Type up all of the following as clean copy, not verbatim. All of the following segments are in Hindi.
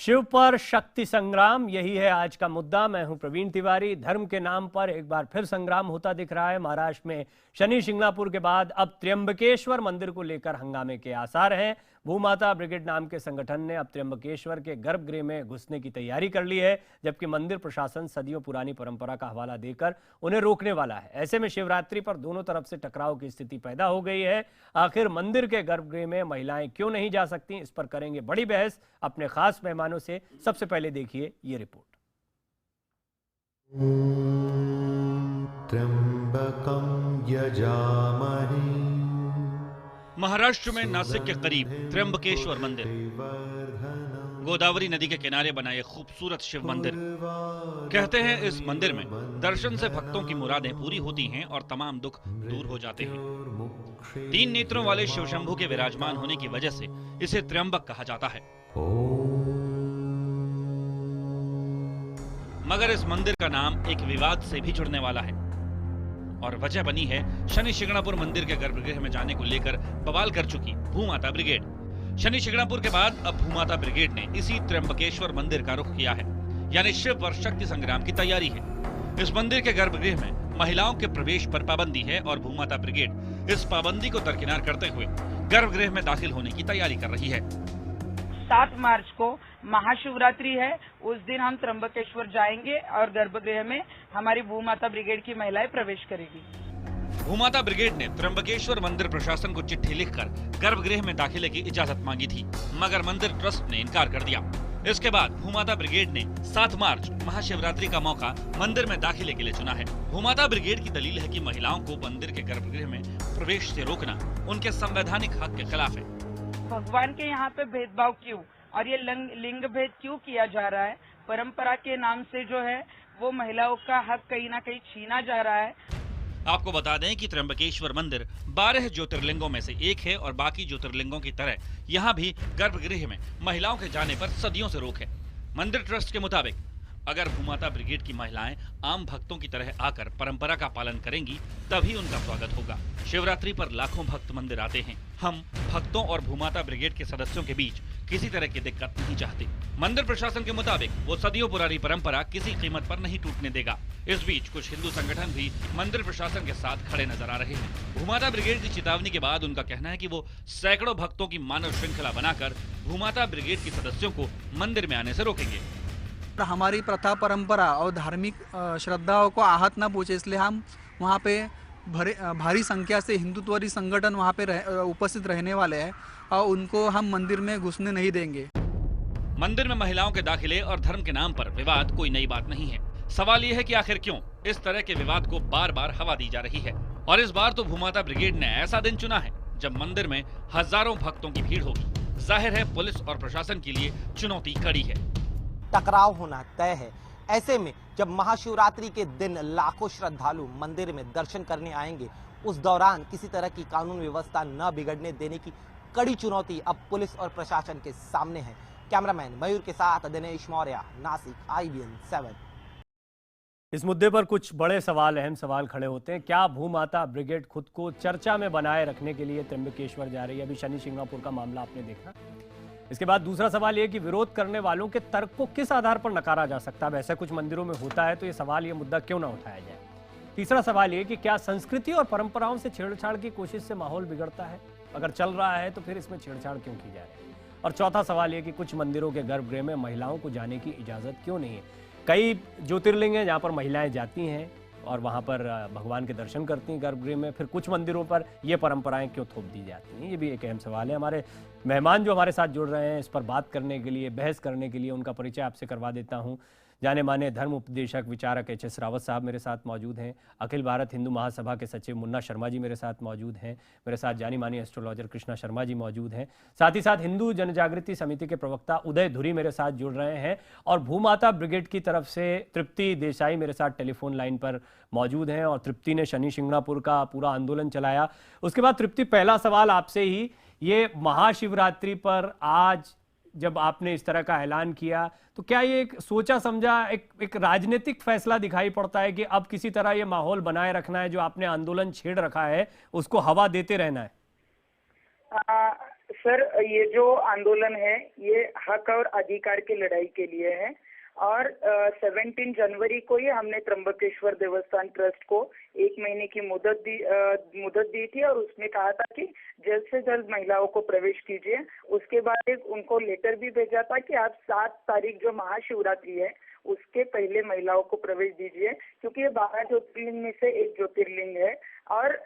शिव पर शक्ति संग्राम, यही है आज का मुद्दा। मैं हूं प्रवीण तिवारी। धर्म के नाम पर एक बार फिर संग्राम होता दिख रहा है। महाराष्ट्र में शनि शिंगणापुर के बाद अब त्र्यंबकेश्वर मंदिर को लेकर हंगामे के आसार हैं। भूमाता ब्रिगेड नाम के संगठन ने अब त्र्यंबकेश्वर के गर्भगृह में घुसने की तैयारी कर ली है, जबकि मंदिर प्रशासन सदियों पुरानी परंपरा का हवाला देकर उन्हें रोकने वाला है। ऐसे में शिवरात्रि पर दोनों तरफ से टकराव की स्थिति पैदा हो गई है। आखिर मंदिर के गर्भगृह में महिलाएं क्यों नहीं जा सकती, इस पर करेंगे बड़ी बहस अपने खास मेहमानों से। सबसे पहले देखिए ये रिपोर्ट। त्र्यंबकं यजामहे। महाराष्ट्र में नासिक के करीब त्र्यंबकेश्वर मंदिर, गोदावरी नदी के किनारे बना ये खूबसूरत शिव मंदिर। कहते हैं इस मंदिर में दर्शन से भक्तों की मुरादें पूरी होती हैं और तमाम दुख दूर हो जाते हैं। 3 नेत्रों वाले शिव शंभू के विराजमान होने की वजह से इसे त्र्यंबक कहा जाता है। मगर इस मंदिर का नाम एक विवाद से भी जुड़ने वाला है और वजह बनी है शनि शिंगणापुर मंदिर के गर्भगृह में जाने को लेकर बवाल कर चुकी भूमाता ब्रिगेड। शनि शिंगणापुर के बाद अब भूमाता ब्रिगेड ने इसी त्र्यंबकेश्वर मंदिर का रुख किया है, यानी शिव पर शक्ति संग्राम की तैयारी है। इस मंदिर के गर्भगृह में महिलाओं के प्रवेश पर पाबंदी है और भूमाता ब्रिगेड इस पाबंदी को दरकिनार करते हुए गर्भगृह में दाखिल होने की तैयारी कर रही है। 7 मार्च को महाशिवरात्रि है, उस दिन हम त्र्यंबकेश्वर जाएंगे और गर्भगृह में हमारी भूमाता ब्रिगेड की महिलाएं प्रवेश करेगी। भूमाता ब्रिगेड ने त्र्यंबकेश्वर मंदिर प्रशासन को चिट्ठी लिखकर गर्भगृह में दाखिले की इजाजत मांगी थी, मगर मंदिर ट्रस्ट ने इनकार कर दिया। इसके बाद भूमाता ब्रिगेड ने 7 मार्च महाशिवरात्रि का मौका मंदिर में दाखिले के लिए चुना है। भूमाता ब्रिगेड की दलील है कि महिलाओं को मंदिर के गर्भगृह में प्रवेश से रोकना उनके संवैधानिक हक के खिलाफ है। भगवान के यहाँ पे भेदभाव क्यों और ये लिंग भेद क्यों किया जा रहा है? परंपरा के नाम से जो है वो महिलाओं का हक कहीं ना कहीं छीना जा रहा है। आपको बता दें कि त्र्यंबकेश्वर मंदिर 12 ज्योतिर्लिंगों में से एक है और बाकी ज्योतिर्लिंगों की तरह यहाँ भी गर्भगृह में महिलाओं के जाने पर सदियों से रोक है। मंदिर ट्रस्ट के मुताबिक अगर भूमाता ब्रिगेड की महिलाएं आम भक्तों की तरह आकर परंपरा का पालन करेंगी तभी उनका स्वागत होगा। शिवरात्रि पर लाखों भक्त मंदिर आते हैं। हम भक्तों और भूमाता ब्रिगेड के सदस्यों के बीच किसी तरह की दिक्कत नहीं चाहते। मंदिर प्रशासन के मुताबिक वो सदियों पुरानी परंपरा किसी कीमत पर नहीं टूटने देगा। इस बीच कुछ हिंदू संगठन भी मंदिर प्रशासन के साथ खड़े नजर आ रहे हैं। भूमाता ब्रिगेड की चेतावनी के बाद उनका कहना है कि वो सैकड़ों भक्तों की मानव श्रृंखला बनाकर भूमाता ब्रिगेड के सदस्यों को मंदिर में आने से रोकेंगे। हमारी प्रथा परंपरा और धार्मिक श्रद्धाओं को आहत न पहुंचे, इसलिए हम वहाँ पे भारी संख्या से हिंदुत्ववादी संगठन वहाँ पे उपस्थित रहने वाले हैं और उनको हम मंदिर में घुसने नहीं देंगे। मंदिर में महिलाओं के दाखिले और धर्म के नाम पर विवाद कोई नई बात नहीं है। सवाल ये है कि आखिर क्यों इस तरह के विवाद को बार बार हवा दी जा रही है। और इस बार तो भूमाता ब्रिगेड ने ऐसा दिन चुना है जब मंदिर में हजारों भक्तों की भीड़ होगी। जाहिर है पुलिस और प्रशासन के लिए चुनौती कड़ी है। टकराव होना तय है। ऐसे में जब महाशिवरात्रि के दिन लाखों श्रद्धालु मंदिर में दर्शन करने आएंगे, उस दौरान किसी तरह की कानून व्यवस्था न बिगड़ने देने की कड़ी चुनौती अब पुलिस और प्रशासन के सामने है। कैमरामैन मयूर के साथ दिनेश मौर्य, नासिक, IBN 7। इस मुद्दे पर कुछ बड़े सवाल, अहम सवाल खड़े होते हैं। क्या भूमाता ब्रिगेड खुद को चर्चा में बनाए रखने के लिए त्र्यंबकेश्वर जा रही है? अभी शनि शिंगणापुर का मामला आपने देखा। इसके बाद दूसरा सवाल यह कि विरोध करने वालों के तर्क को किस आधार पर नकारा जा सकता है? ऐसा कुछ मंदिरों में होता है तो ये सवाल, ये मुद्दा क्यों ना उठाया जाए? तीसरा सवाल ये कि क्या संस्कृति और परंपराओं से छेड़छाड़ की कोशिश से माहौल बिगड़ता है? अगर चल रहा है तो फिर इसमें छेड़छाड़ क्यों की जा रही है? और चौथा सवाल ये कि कुछ मंदिरों के गर्भगृह में महिलाओं को जाने की इजाजत क्यों नहीं है? कई ज्योतिर्लिंग हैं जहाँ पर महिलाएं जाती हैं और वहाँ पर भगवान के दर्शन करती हैं गर्भगृह में, फिर कुछ मंदिरों पर ये परंपराएं क्यों थोप दी जाती हैं? ये भी एक अहम सवाल है। हमारे मेहमान जो हमारे साथ जुड़ रहे हैं इस पर बात करने के लिए, बहस करने के लिए, उनका परिचय आपसे करवा देता हूँ। जाने माने धर्म उपदेशक विचारक HS रावत साहब मेरे साथ मौजूद हैं। अखिल भारत हिंदू महासभा के सचिव मुन्ना शर्मा जी मेरे साथ मौजूद हैं। मेरे साथ जानी मानी एस्ट्रोलॉजर कृष्णा शर्मा जी मौजूद हैं। साथ ही साथ हिंदू जनजागृति समिति के प्रवक्ता उदय धुरी मेरे साथ जुड़ रहे हैं और भूमाता ब्रिगेड की तरफ से तृप्ति देसाई मेरे साथ टेलीफोन लाइन पर मौजूद हैं। और तृप्ति ने शनि शिंगणापुर का पूरा आंदोलन चलाया। उसके बाद तृप्ति, पहला सवाल आपसे ही, ये महाशिवरात्रि पर आज जब आपने इस तरह का ऐलान किया तो क्या ये एक सोचा समझा एक राजनीतिक फैसला दिखाई पड़ता है कि अब किसी तरह ये माहौल बनाए रखना है, जो आपने आंदोलन छेड़ रखा है उसको हवा देते रहना है? सर, ये जो आंदोलन है ये हक और अधिकार की लड़ाई के लिए है और 17 जनवरी को ही हमने त्र्यंबकेश्वर देवस्थान ट्रस्ट को 1 महीने की मुदत दी थी और उसमें कहा था कि जल्द से जल्द महिलाओं को प्रवेश कीजिए। उसके बाद एक उनको लेटर भी भेजा था कि आप 7 तारीख जो महाशिवरात्रि है उसके पहले महिलाओं को प्रवेश दीजिए, क्योंकि ये 12 ज्योतिर्लिंग में से एक ज्योतिर्लिंग है और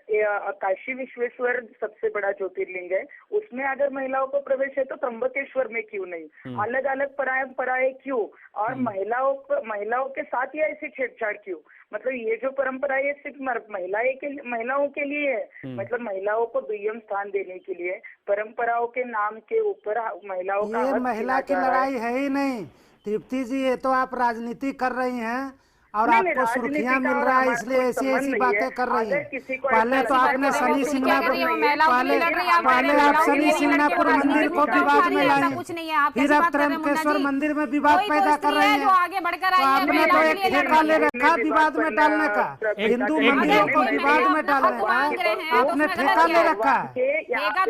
काशी विश्वेश्वर सबसे बड़ा ज्योतिर्लिंग है। उसमें अगर महिलाओं को प्रवेश है तो त्र्यंबकेश्वर में क्यों नहीं? अलग अलग परंपराएं क्यों? और महिलाओं के साथ ही ऐसी छेड़छाड़ क्यों? मतलब ये जो परंपरा है सिर्फ महिलाओं के लिए है, मतलब महिलाओं को दुय्यम स्थान देने के लिए परंपराओं के नाम के ऊपर महिलाओं का ये महिला की लड़ाई है ही नहीं तृप्ति जी, ये तो आप राजनीति कर रही हैं और आपको सुर्खियां मिल रहा है इसलिए ऐसी बातें कर रही है। पहले तो आपने शनि सिंगनापुर पहले आप शनि सिंगनापुर मंदिर को विवाद में लाए, फिर अब त्र्यंबकेश्वर मंदिर में विवाद पैदा कर रहे हैं। तो आपने तो एक ठेका ले रखा विवाद में डालने का, हिंदू मंदिरों को विवाद में डालने का आपने ठेका ले रखा है।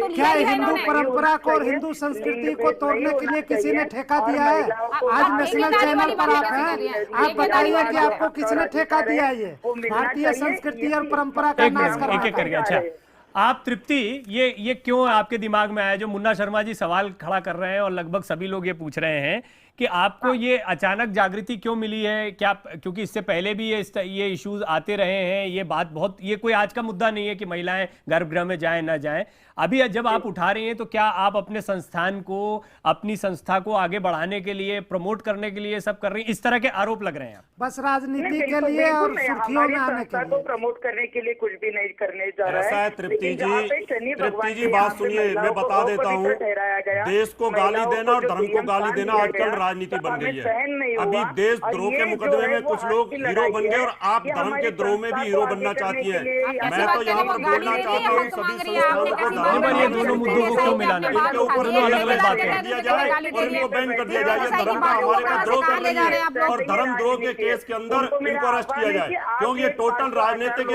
क्या हिंदू परंपरा को और हिंदू संस्कृति को तोड़ने के लिए किसी ने ठेका दिया है? आज नेशनल चैनल पर आप हैं, आप बताइए कि आपको किसने ठेका दिया है? ये भारतीय संस्कृति और परंपरा का नाश करना। अच्छा, आप तृप्ति ये क्यों आपके दिमाग में आया? जो मुन्ना शर्मा जी सवाल खड़ा कर रहे हैं और लगभग सभी लोग ये पूछ रहे हैं कि आपको ये अचानक जागृति क्यों मिली है? क्या क्योंकि इससे पहले भी ये इश्यूज आते रहे हैं? ये बात बहुत, ये कोई आज का मुद्दा नहीं है कि महिलाएं गर्भगृह में जाएं ना जाएं। अभी जब आप उठा रही हैं तो क्या आप अपने संस्थान को, अपनी संस्था को आगे बढ़ाने के लिए, प्रमोट करने के लिए सब कर रही हैं? इस तरह के आरोप लग रहे हैं बस राजनीति के लिए और सुर्खियों में आने के लिए। प्रमोट करने के लिए कुछ भी नहीं करने जा रहा है। ऐसा है तृप्ति जी, बात सुनिए, मैं बता देता हूँ, देश को गाली देना और धर्म को गाली देना आजकल राजनीति बन गई है। अभी देशद्रोह के मुकदमे में कुछ लोग हीरो बन गए और आप धर्म के द्रोह में भी हीरो बनना चाहती हैं। मैं तो यहाँ पर बोलना चाहता हूँ सभी संस्थाओं को ये दोनों मुद्दों को क्यों मिलाना? इनके ऊपर अलग-अलग बातें कर दिया जाए और इनको बैन कर दिया जाए। धर्म का हमारे का द्रोह कर रही है और धर्म द्रोह के केस के अंदर इनको अरेस्ट किया जाए, क्योंकि ये टोटल राजनीतिक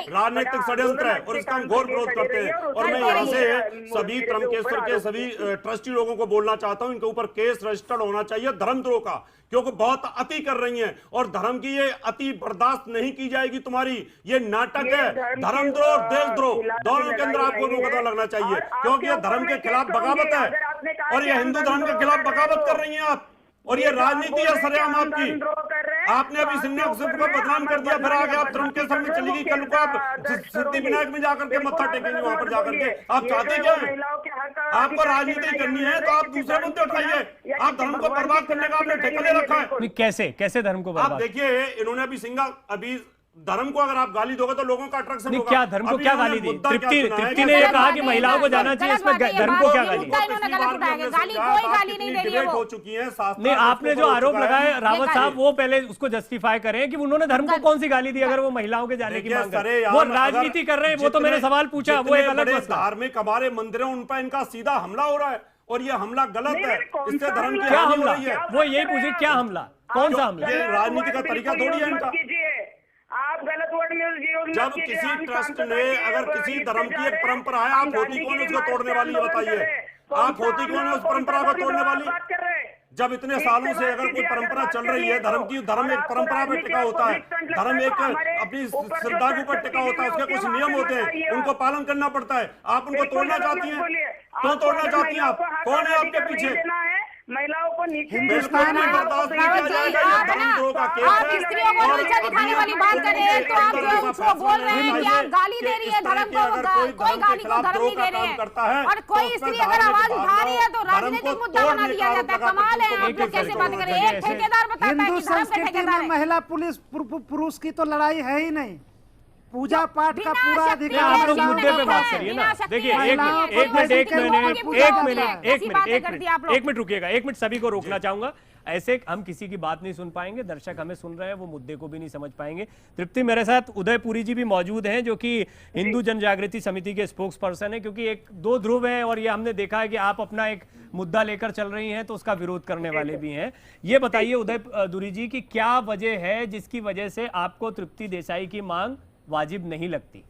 राजनीतिक षड्यंत्र है और इसका हम घोर विरोध करते हैं। और मैं यहाँ से सभी त्र्यंबकेश्वर के सभी ट्रस्टी लोगों को बोलना चाहता हूँ, इनके ऊपर केस रजिस्टर्ड होना चाहिए धर्मद्रोह का, क्योंकि बहुत अति कर रही हैं और धर्म की ये अति बर्दाश्त नहीं की जाएगी। तुम्हारी ये नाटक है, धर्मद्रोह और देशद्रोह दोनों के अंदर आपको मुकदमा लगना चाहिए, क्योंकि ये धर्म के खिलाफ बगावत है और ये हिंदू धर्म के खिलाफ बगावत कर रही हैं आप, और ये राजनीति है सरेआम आपकी। आपने अभी सिंह को बदनाम कर दिया, फिर आगे आप त्र्यंबकेश्वर में चली गई, कल को आप सिद्धिविनायक में जाकर के मत्था टेकेंगे वहां पर जाकर के। आप चाहते क्या है? आपको राजनीति करनी है तो आप दूसरे मुद्दे उठाइए। आप धर्म को बर्बाद करने का आपने ठेका ले रखा है। कैसे धर्म को बर्बाद? आप देखिए, इन्होंने अभी धर्म को अगर आप गाली दोगे तो लोगों का अट्रैक्शन होगा। क्या धर्म को क्या गाली दी? तृप्ति ने ये कहा कि महिलाओं को जाना चाहिए, इसमें धर्म को क्या गाली? हो चुकी है। नहीं, आपने जो आरोप लगाए रावत साहब, वो पहले उसको जस्टिफाई करें कि उन्होंने धर्म को कौन सी गाली दी अगर वो महिलाओं के जाने की मांग कर रहे हैं। वो राजनीति कर रहे हैं, वो तो मैंने सवाल पूछा, वो एक अलग मसला। धार्मिक हमारे मंदिर उन पर इनका सीधा हमला हो रहा है और ये हमला गलत है। इससे धर्म की क्या हमला? वो यही पूछे, क्या हमला, कौन सा हमला? ये राजनीति का तरीका थोड़ी है इनका। आप गलत वर्ड में जब किसी ट्रस्ट ने, अगर किसी धर्म की एक परंपरा है, आप होती कौन उसको तोड़ने वाली है बताइए? आप होती कौन है उस परंपरा को तोड़ने वाली? जब इतने सालों से अगर कोई परंपरा चल रही है, धर्म एक परंपरा पे टिका होता है, धर्म एक अपनी श्रद्धा के ऊपर टिका होता है, उसके कुछ नियम होते हैं, उनको पालन करना पड़ता है। आप उनको तोड़ना चाहती हैं? क्यों तोड़ना चाहती हैं आप? कौन है आपके पीछे? महिलाओं को नीचे हिंदुस्तान में बर्दाश्त नहीं किया जाएगा। ये धर्मद्रोह का केस आप स्त्रियों को नीचा दिखाने वाली बात कर रहे हैं, तो आप जो उसको बोल रहे हैं कि आप गाली दे रही है धर्म को, कोई गाली को धर्म नहीं दे रहे हैं। और कोई स्त्री अगर आवाज उठा रही है तो राजनीतिक मुद्दा बना दिया जाता है। कमाल है, आप लोग कैसे बात करें? एक ठेकेदार बताता है हिंदू कि धर्म के संस्कृति ठेकेदार में है। महिला पुलिस पुरुष की तो लड़ाई है ही नहीं, पूजा पाठ का पूरा अधिकार। आप लोग मुद्दे पे बात करिए ना। देखिए, एक मिनट रुकिएगा, 1 मिनट सभी को रोकना चाहूंगा। ऐसे हम किसी की बात नहीं सुन पाएंगे, दर्शक हमें सुन रहे हैं, वो मुद्दे को भी नहीं समझ पाएंगे। तृप्ति, मेरे साथ उदयपुरी जी भी मौजूद हैं, जो कि हिंदू जन जागृति समिति के स्पोक्स पर्सन है, क्योंकि एक दो ध्रुव है और ये हमने देखा है कि आप अपना एक मुद्दा लेकर चल रही हैं तो उसका विरोध करने वाले भी हैं। ये बताइए उदयपुरी जी की क्या वजह है जिसकी वजह से आपको तृप्ति देसाई की मांग वाजिब नहीं लगती?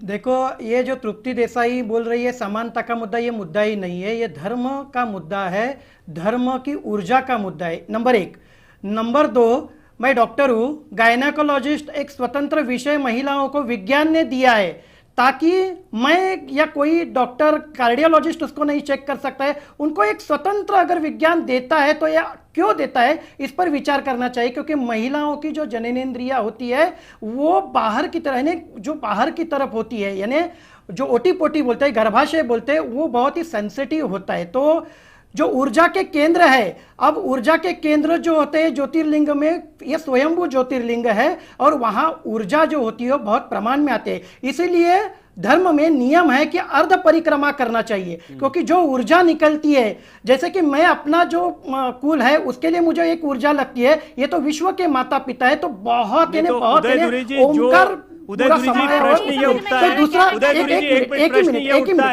देखो, ये जो तृप्ति देसाई बोल रही है समानता का मुद्दा, ये मुद्दा ही नहीं है, ये धर्म का मुद्दा है, धर्म की ऊर्जा का मुद्दा है, नंबर 1। नंबर 2, मैं डॉक्टर हूँ, गायनेकोलॉजिस्ट एक स्वतंत्र विषय महिलाओं को विज्ञान ने दिया है, ताकि मैं या कोई डॉक्टर कार्डियोलॉजिस्ट उसको नहीं चेक कर सकता है, उनको एक स्वतंत्र अगर विज्ञान देता है तो यह क्यों देता है, इस पर विचार करना चाहिए। क्योंकि महिलाओं की जो जननेंद्रिया होती है वो बाहर की तरह, यानी जो बाहर की तरफ होती है, यानी जो ओटी पोटी बोलते हैं, गर्भाशय बोलते हैं, वो बहुत ही सेंसिटिव होता है। तो जो ऊर्जा के केंद्र है, अब ऊर्जा के केंद्र जो होते हैं ज्योतिर्लिंग में, ये स्वयंभू ज्योतिर्लिंग है और वहां ऊर्जा जो होती है बहुत प्रमाण में आते हैं। इसीलिए धर्म में नियम है कि अर्ध परिक्रमा करना चाहिए, क्योंकि जो ऊर्जा निकलती है, जैसे कि मैं अपना जो कुल है उसके लिए मुझे एक ऊर्जा लगती है, ये तो विश्व के माता पिता है, तो बहुत ओंकार उदयदुरी जी प्रश्न ये उठता है, उदयदुरी जी एक प्रश्न ये उठता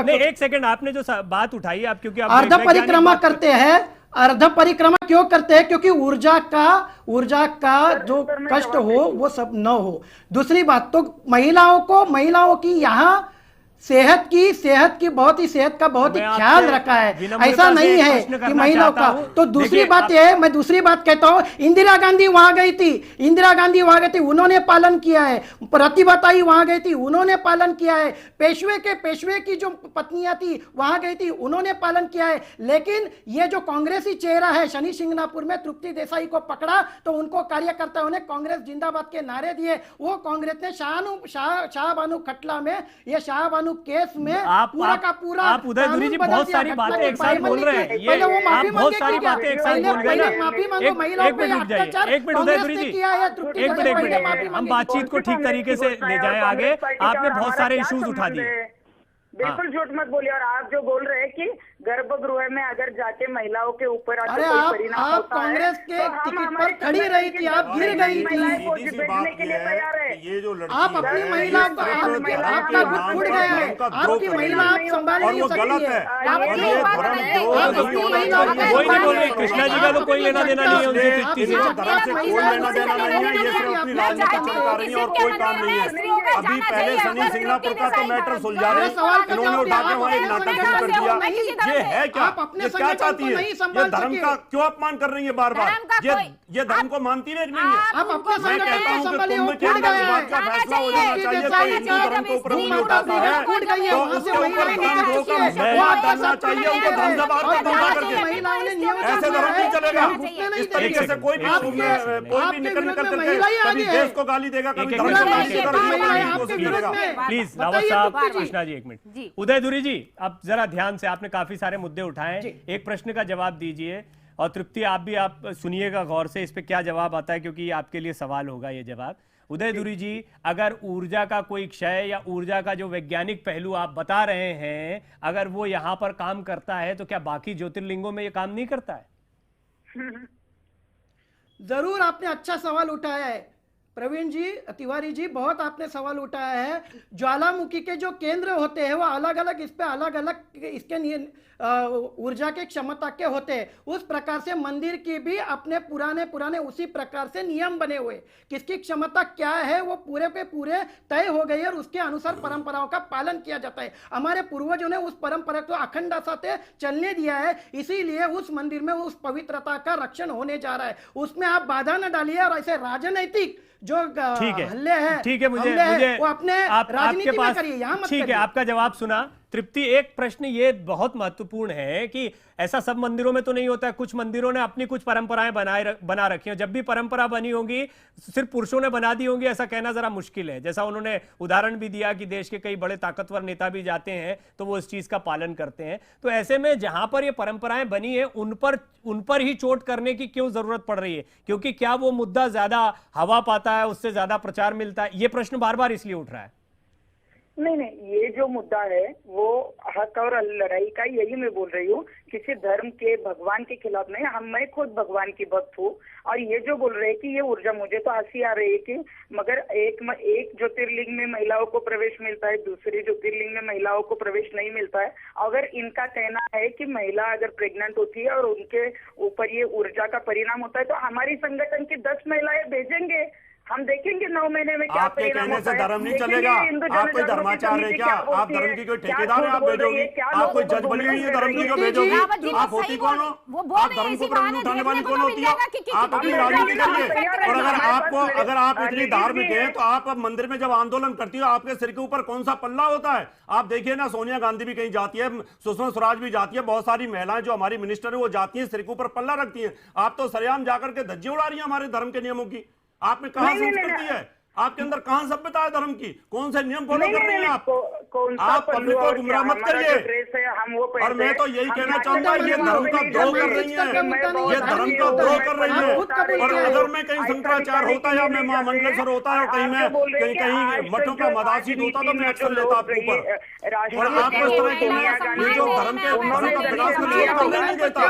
है कि एक सेकंड, आपने जो बात उठाई आप, क्योंकि अर्ध परिक्रमा करते हैं, अर्ध परिक्रमा क्यों करते हैं, क्योंकि ऊर्जा का जो कष्ट हो वो सब न हो। दूसरी बात, तो महिलाओं की यहाँ सेहत की बहुत ही ख्याल रखा है, ऐसा नहीं है कि महिलाओं का। तो दूसरी बात यह है, मैं दूसरी बात कहता हूं, इंदिरा गांधी वहां गई थी, उन्होंने पालन किया है, प्रतिभाताई वहां गई थी, उन्होंने पालन किया है, पेशवे की जो पत्नियां थी वहां गई थी, उन्होंने पालन किया है। लेकिन ये जो कांग्रेसी चेहरा है, शनि शिंगणापुर में तृप्ति देसाई को पकड़ा तो उनको कार्यकर्ताओं ने कांग्रेस जिंदाबाद के नारे दिए, वो कांग्रेस ने शाहबानू खटला में, ये शाहबानू केस में पूरा का पूरा, आप उदयदुरी जी बहुत सारी बातें एक साथ बोल रहे हैं, ये आप बहुत सारी बातें एक साथ बोल रहे हैं। एक मिनट रुक जाइए, एक मिनट उदयदुरी जी, एक मिनट, हम बातचीत को ठीक तरीके से ले जाएं आगे। आपने बहुत सारे इश्यूज उठा दिए, बिल्कुल झूठ मत बोलिए। और आप जो बोल रहे हैं कि गर्भगृह में अगर जाके महिलाओं के ऊपर आप कांग्रेस के टिकट पर खड़ी रही थी, आप गिर गई थी, के लिए तैयार है। ये जो आप अपनी महिला, आपका गुट फूट गया है, आपकी महिला आप संभाल नहीं सकती है, कोई नहीं बोल रही, कृष्णा जी का तो कोई लेना देना नहीं है उनसे, कोई लेना देना नहीं है, ये सिर्फ अपनी राजनीति चमका रही है और कोई काम नहीं है। अभी पहले शनि शिंगणापुर का तो मैटर सुलझा रहे, इन्होंने उठा के वहां एक नाटक शुरू कर दिया। ये है क्या, ये क्या चाहती है, ये धर्म का क्यों अपमान कर रही है बार बार, ये धर्म को मानती नहीं है। मैं कहता हूँ कि कुंभ के अंदर इस बात का फैसला हो जाना चाहिए, कोई हिंदू धर्म को ऊपर नहीं उठाता है तो उसके ऊपर धर्मद्रोह का मुकदमा करना चाहिए, उनको धर्म से बाहर कर दूंगा करके। ऐसे धर्म नहीं चलेगा, इस तरीके से कोई भी निकल करके कभी देश को गाली देगा, कभी धर्म को गाली देगा। प्लीज रावत साहब, कृष्णा जी एक मिनट। उदयदुरी जी, अब जरा ध्यान से, आपने काफी सारे मुद्दे उठाए, एक प्रश्न का जवाब दीजिए, और तृप्ति आप भी सुनिएगा गौर से, इस पे क्या जवाब आता है, क्योंकि आपके लिए सवाल होगा ये जवाब। उदयदुरी जी, अगर ऊर्जा का कोई क्षय या ऊर्जा का जो वैज्ञानिक पहलू आप बता रहे हैं, अगर वो यहाँ पर काम करता है तो क्या बाकी ज्योतिर्लिंगों में ये काम नहीं करता है? जरूर आपने अच्छा सवाल उठाया है प्रवीण जी, तिवारी जी, बहुत आपने सवाल उठाया है। ज्वालामुखी के जो केंद्र होते हैं वो अलग अलग, इस पे अलग अलग इसके ऊर्जा के क्षमता के होते हैं। उस प्रकार से मंदिर की भी अपने पुराने उसी प्रकार से नियम बने हुए, किसकी क्षमता क्या है वो पूरे पे पूरे तय हो गई और उसके अनुसार परंपराओं का पालन किया जाता है। हमारे पूर्वजों ने उस परंपरा को अखंडता से चलने दिया है, इसीलिए उस मंदिर में उस पवित्रता का रक्षण होने जा रहा है। उसमें आप बाधा न डालिए और ऐसे राजनैतिक जो हल्ले हैं, ठीक है, मुझे वो अपने राजनीति में करिए, यहाँ मत ठीक है, आपका जवाब सुना। तृप्ति, एक प्रश्न ये बहुत महत्वपूर्ण है कि ऐसा सब मंदिरों में तो नहीं होता है, कुछ मंदिरों ने अपनी कुछ परंपराएं बना रखी हैं। जब भी परंपरा बनी होगी सिर्फ पुरुषों ने बना दी होंगी ऐसा कहना जरा मुश्किल है। जैसा उन्होंने उदाहरण भी दिया कि देश के कई बड़े ताकतवर नेता भी जाते हैं तो वो इस चीज का पालन करते हैं। तो ऐसे में जहां पर ये परंपराएं बनी है उन पर ही चोट करने की क्यों जरूरत पड़ रही है? क्योंकि क्या वो मुद्दा ज्यादा हवा पाता है, उससे ज्यादा प्रचार मिलता है? ये प्रश्न बार बार इसलिए उठ रहा है। नहीं, ये जो मुद्दा है वो हक और लड़ाई का, यही मैं बोल रही हूँ, किसी धर्म के भगवान के खिलाफ नहीं। मैं खुद भगवान की भक्त हूँ। और ये जो बोल रहे हैं कि ये ऊर्जा, मुझे तो हंसी आ रही है कि मगर एक ज्योतिर्लिंग में महिलाओं को प्रवेश मिलता है, दूसरे ज्योतिर्लिंग में महिलाओं को प्रवेश नहीं मिलता है। अगर इनका कहना है कि महिला अगर प्रेग्नेंट होती है और उनके ऊपर ये ऊर्जा का परिणाम होता है तो हमारी संगठन की 10 महिलाएं भेजेंगे, हम देखेंगे 9 महीने में क्या आपके कहने से धर्म नहीं चलेगा। आप कोई धर्माचार्य है क्या? आप धर्म की कोई ठेकेदार है? आप भेजोगी? आप कोई जज बनी हुई है धर्म की जो भेजोगी? आप होती कौन हो? आप धर्म को प्रबल उठाने वाली कौन होती है? आप अपनी राजनीति करिए। और अगर आप इतनी धार्मिक है तो आप अब मंदिर में जब आंदोलन करती हो आपके सिर के ऊपर कौन सा पल्ला होता है? आप देखिए ना, सोनिया गांधी भी कहीं जाती है, सुषमा स्वराज भी जाती है, बहुत सारी महिलाएं जो हमारी मिनिस्टर है वो जाती है, सिर के ऊपर पल्ला रखती हैं। आप तो सरेआम जाकर के धज्जियां उड़ा रही हैं हमारे धर्म के नियमों की। आप में कहां संस्कृति है? आपके अंदर कहां सभ्यता है धर्म की? कौन से नियम फॉलो कर रहे हैं आप? आप पब्लिक को गुमराह मत करिए। और मैं तो यही कहना चाहूंगा, ये धर्म का द्रोह कर रही है, ये धर्म का द्रोह कर रही है। और अगर मैं कहीं शंकराचार्य होता या मैं महामंडलेश्वर होता है, कहीं मैं कहीं मठों का मदासी होता तो मैं एक्शन लेता आपके ऊपर। और आपको इस तरह की जो धर्म का विकास करने नहीं देता,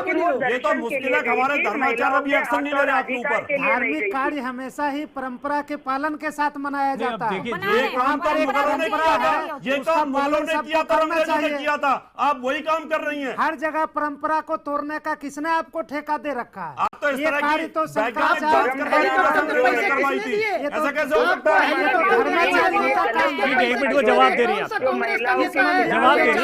ये तो मुश्किल है। हमारे धर्माचार्य भी एक्शन नहीं ले रहे आपके ऊपर। धार्मिक कार्य हमेशा ही परंपरा के पालन के साथ मनाया जाता है। ये काम तो मुगलों ने किया था, ये काम मुगलों ने किया था, अंग्रेजों ने किया था, आप वही काम कर रही हैं। हर जगह परंपरा को तोड़ने का किसने आपको ठेका दे रखा है? आप तो इस तरह की तो शंकराचार्य करवाई थी, ऐसा कैसे हो सकता है? एक मिनट को जवाब दे रही है, जवाब दे रही है।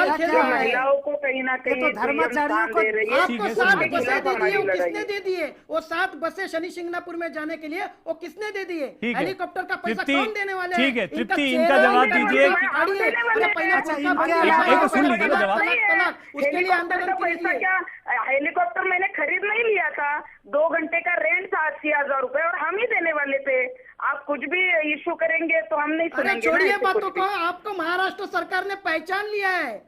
महिलाओं को कहीं ना कहीं तो धर्माचार्यों को आपको 7 बसें दे दिए, वो किसने दे दिए? वो 7 बसें शनि शिंगणापुर में जाने के लिए वो किसने दे दिए? हेलीकॉप्टर का पैसा कौन देने वाले हैं? ठीक है तृप्ति, इनका जवाब दीजिए। एक सुन लीजिए ना जवाब। उसके लिए आंदोलन कीजिए। क्या हेलीकॉप्टर मैंने खरीद नहीं लिया था? 2 घंटे का रेंट था 80,000 रुपए और हम ही देने वाले थे। आप कुछ भी इशू करेंगे तो हम नहीं सुनेंगे। छोड़िए बातों को, आपको महाराष्ट्र सरकार ने पहचान लिया है।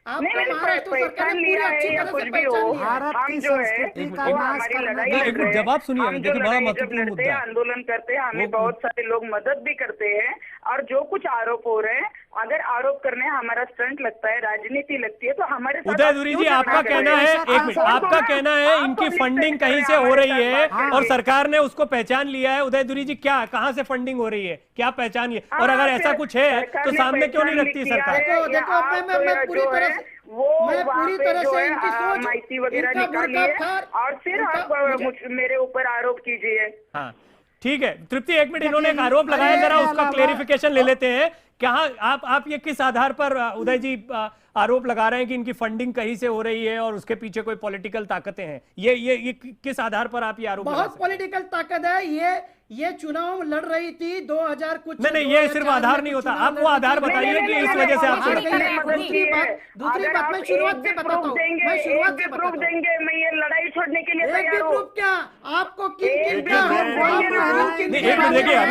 आपको महाराष्ट्र सरकार ने पूरी अच्छी तरह से पहचान लिया। भारत की संस्कृति का नाश करने एक मिनट जवाब सुनिए, देखिए बड़ा महत्वपूर्ण मुद्दा है। आंदोलन करते हैं, हमें बहुत सारे लोग मदद भी करते हैं। और जो कुछ आरोप हो रहे हैं, अगर आरोप करने हमारा स्टंट लगता है, राजनीति लगती है, तो हमारे उदय दुरी जी आपका कहना है, एक मिनट, आपका कहना है इनकी फंडिंग कहीं से हो रही है और सरकार ने उसको पहचान लिया है। उदय दुरी जी, क्या कहां से फंडिंग हो रही है, क्या पहचान लिया? और अगर ऐसा कुछ है तो सामने क्यों नहीं रखती सरकार? देखो मैं पूरी तरह से इनकी सोच, माहिती वगैरह निकालिए और फिर आप मेरे ऊपर आरोप कीजिए। हाँ ठीक है तृप्ति, एक मिनट, इन्होंने एक आरोप लगाया, जरा उसका क्लेरिफिकेशन ले लेते हैं। कहाँ आप ये किस आधार पर उदय जी आरोप लगा रहे हैं कि इनकी फंडिंग कहीं से हो रही है और उसके पीछे कोई पॉलिटिकल ताकतें हैं? ये किस आधार पर आप ये आरोप? बहुत पॉलिटिकल ताकत है। ये चुनाव लड़ रही थी 2000 कुछ। नहीं, ये सिर्फ आधार नहीं होता, आप वो आधार बताइए कि इस वजह से आप। दूसरी बात मैं शुरुआत से बताता हूँ, मैं शुरुआत से प्रूफ देंगे। मैं ये लड़ाई छोड़ने के लिए तैयार हूं। क्या आपको देखिए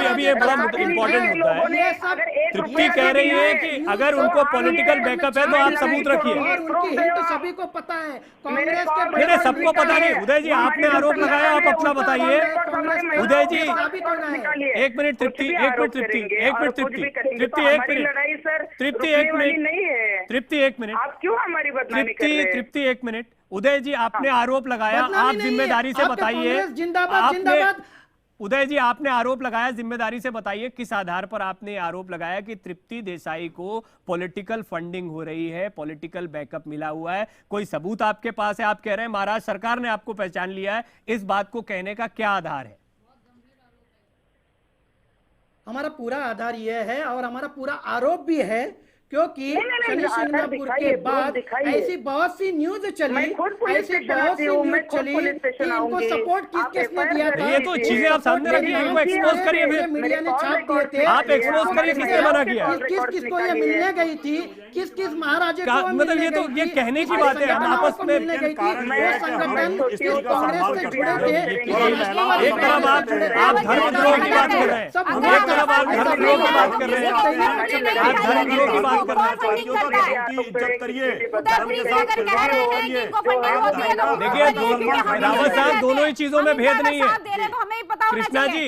अभी ये बड़ा इंपॉर्टेंट मुद्दा है। तृप्ति कह रही है कि अगर उनको पॉलिटिकल बैकअप है तो आप सबूत रखिए। और उनकी हिंट सभी को पता है, कांग्रेस के नहीं सबको पता नहीं। उदय जी आपने आरोप लगाया, आप अपना बताइए। उदय जी एक मिनट तृप्ति, एक मिनट तृप्ति, एक मिनट तृप्ति, तृप्ति एक मिनट, तृप्ति एक मिनट, तृप्ति एक मिनट, आप क्यों हमारी बदनामी कर रहे हैं? तृप्ति एक मिनट। उदय जी आपने आरोप लगाया, आप जिम्मेदारी से बताइए। जिंदाबाद जिंदाबाद। उदय जी आपने आरोप लगाया, जिम्मेदारी से बताइए किस आधार पर आपने आरोप लगाया कि तृप्ति देसाई को पॉलिटिकल फंडिंग हो रही है, पॉलिटिकल बैकअप मिला हुआ है? कोई सबूत आपके पास है? आप कह रहे हैं महाराष्ट्र सरकार ने आपको पहचान लिया है, इस बात को कहने का क्या आधार है? हमारा पूरा आधार यह है और हमारा पूरा आरोप भी है, क्योंकि शनि शिंगणापुर के बाद ऐसी बहुत सी न्यूज चली, ऐसी बहुत सी न्यूज चली कि इनको सपोर्ट किसने दिया था। ये तो चीजें आप सामने रखिए, इनको एक्सपोज करिए। मीडिया ने छाप दिए थे, आप एक्सपोज करिए किसने मना किया, किसको ये मिलने गई थी, किस महाराजे को मतलब ये तो ये कहने की बात है, हम आपस में मिलने गई थी। वो संगठन कांग्रेस से जुड़े थे। एक तरफ आप धर्मद्रोह की बात कर रहे हैं, एक तरफ आप धर्मद्रोह की बात कर रहे हैं, आप धर्मद्रोह की बात कर रहे हैं। इज्जत करिए, देखिए रावत साहब, दोनों ही चीजों में भेद नहीं है। कृष्णा जी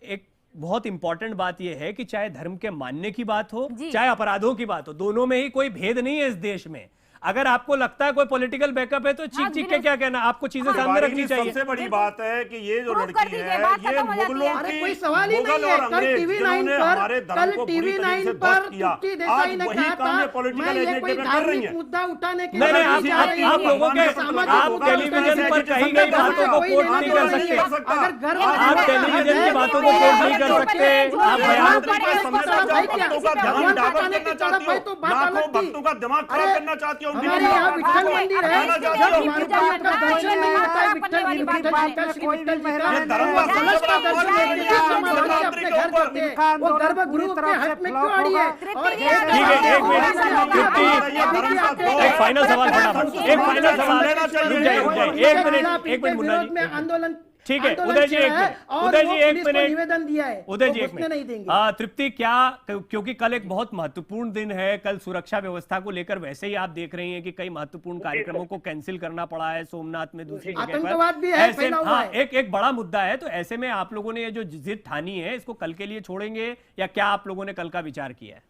एक बहुत इंपॉर्टेंट बात यह है कि चाहे धर्म के मानने की बात हो, चाहे अपराधों की बात हो, दोनों में ही कोई भेद नहीं है इस देश में। अगर आपको लगता है कोई पॉलिटिकल बैकअप है तो चीख चीख के क्या कहना, आपको चीजें सामने रखनी चाहिए। सबसे बड़ी बात है कि ये जो लड़की है ये मुगलों की, कोई सवाल ही नहीं है। कल टीवी 9 पर तृप्ति देसाई ने कहा था मैं ये कोई धार्मिक मुद्दा उठाने के लिए आप लोगों के आप टेलीविजन पर कही गई बातों को कोट नहीं कर सकते। अगर आप टेलीविजन की बातों को कोट नहीं कर सकते। आप बयानों भक्तों का दिमाग खराब करना चाहती हो। हमारे यहाँ विठ्ठल मंदिर है, वो गर्भगृह के हट में क्यों अड़ी है? एक फाइनल सवाल फटाफट, एक फाइनल सवाल, एक मिनट मुन्ना जी, आंदोलन ठीक है उदय जी, एक मिनट निवेदन दिया है, उदय जी एक नहीं मिनट। देंगे। तृप्ति क्या, क्योंकि कल एक बहुत महत्वपूर्ण दिन है, कल सुरक्षा व्यवस्था को लेकर वैसे ही आप देख रही हैं कि कई महत्वपूर्ण कार्यक्रमों को कैंसिल करना पड़ा है, सोमनाथ में दूसरी जगह पर आतंकवाद भी है, ऐसे हाँ एक बड़ा मुद्दा है। तो ऐसे में आप लोगों ने ये जो जिद ठानी है इसको कल के लिए छोड़ेंगे या क्या आप लोगों ने कल का विचार किया है?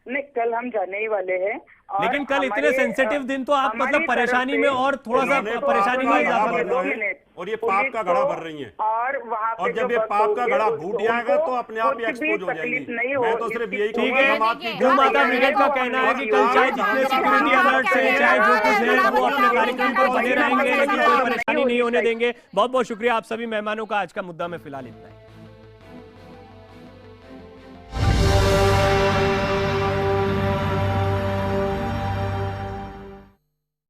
नहीं, कल हम जाने ही वाले हैं। लेकिन कल इतने सेंसिटिव दिन तो आप मतलब परेशानी में और थोड़ा सा परेशानी में इजाफा कर रहे हैं और ये पाप का घड़ा भर रही है। और वहाँ और जब ये पाप का घड़ा फूट जाएगा तो अपने आप ही एक्सपोज हो जाएगी। मैं तो सिर्फ यही ठीक है। भू माता ब्रिगेड का कहना है कि कल चाहे जितने सिक्योरिटी अलर्ट से चाहे जो कुछ है वो अपने कार्यक्रम पर बने रहेंगे, लेकिन कोई परेशानी नहीं होने देंगे। बहुत बहुत शुक्रिया आप सभी मेहमानों का। आज का मुद्दा में फिलहाल इतना है।